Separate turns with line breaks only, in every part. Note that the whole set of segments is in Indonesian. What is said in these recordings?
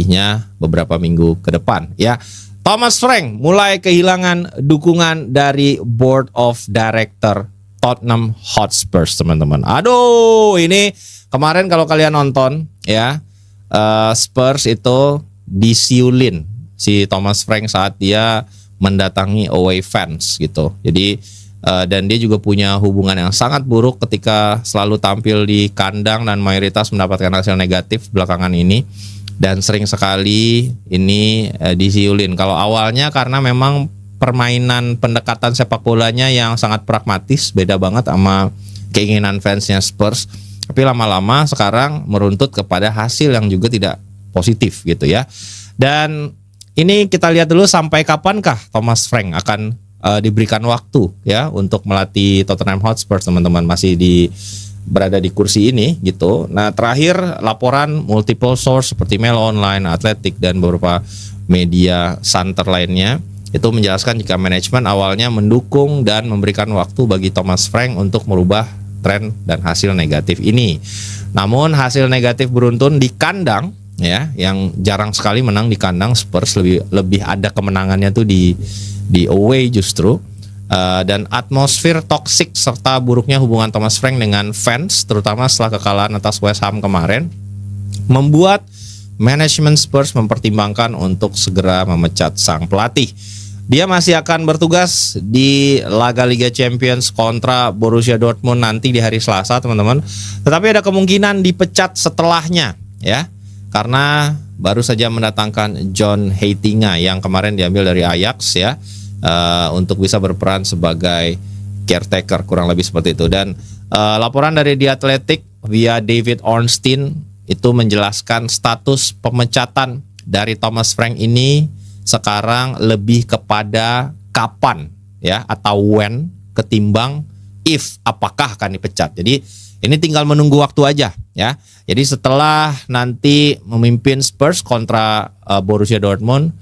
pelatihnya beberapa minggu ke depan ya. Thomas Frank mulai kehilangan dukungan dari Board of Director Tottenham Hotspur, teman-teman. Aduh, ini kemarin kalau kalian nonton ya, Spurs itu disiulin si Thomas Frank saat dia mendatangi away fans gitu. Jadi dan dia juga punya hubungan yang sangat buruk ketika selalu tampil di kandang dan mayoritas mendapatkan hasil negatif belakangan ini. Dan sering sekali ini disiulin. Kalau awalnya karena memang permainan pendekatan sepak bolanya yang sangat pragmatis, beda banget sama keinginan fansnya Spurs. Tapi lama-lama sekarang meruntut kepada hasil yang juga tidak positif gitu ya. Dan ini kita lihat dulu sampai kapankah Thomas Frank akan diberikan waktu ya untuk melatih Tottenham Hotspur, teman-teman. Masih berada di kursi ini gitu. Nah, terakhir laporan multiple source seperti Mail Online, Athletic dan beberapa media santer lainnya itu menjelaskan jika manajemen awalnya mendukung dan memberikan waktu bagi Thomas Frank untuk merubah tren dan hasil negatif ini. Namun hasil negatif beruntun di kandang ya, yang jarang sekali menang di kandang. Spurs lebih ada kemenangannya tuh di away justru. Dan atmosfer toksik serta buruknya hubungan Thomas Frank dengan fans, terutama setelah kekalahan atas West Ham kemarin, membuat manajemen Spurs mempertimbangkan untuk segera memecat sang pelatih. Dia masih akan bertugas di laga Liga Champions kontra Borussia Dortmund nanti di hari Selasa, teman-teman. Tetapi ada kemungkinan dipecat setelahnya ya, karena baru saja mendatangkan John Heitinga yang kemarin diambil dari Ajax ya, untuk bisa berperan sebagai caretaker, kurang lebih seperti itu. Dan laporan dari The Athletic via David Ornstein itu menjelaskan status pemecatan dari Thomas Frank ini sekarang lebih kepada kapan ya, atau when, ketimbang if, apakah akan dipecat. Jadi ini tinggal menunggu waktu aja ya. Jadi setelah nanti memimpin Spurs kontra Borussia Dortmund,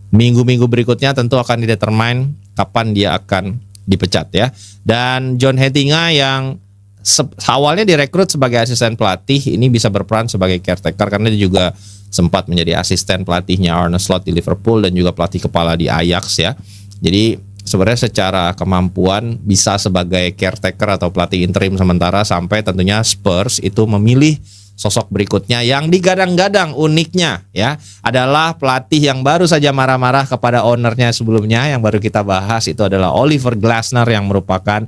minggu-minggu berikutnya tentu akan didetermine kapan dia akan dipecat ya. Dan John Heitinga yang awalnya direkrut sebagai asisten pelatih ini bisa berperan sebagai caretaker karena dia juga sempat menjadi asisten pelatihnya Arne Slot di Liverpool dan juga pelatih kepala di Ajax ya. Jadi sebenarnya secara kemampuan bisa sebagai caretaker atau pelatih interim sementara sampai tentunya Spurs itu memilih sosok berikutnya yang digadang-gadang. Uniknya ya adalah pelatih yang baru saja marah-marah kepada ownernya sebelumnya, yang baru kita bahas itu adalah Oliver Glasner, yang merupakan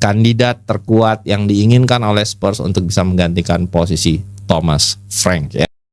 kandidat terkuat yang diinginkan oleh Spurs untuk bisa menggantikan posisi Thomas Frank ya.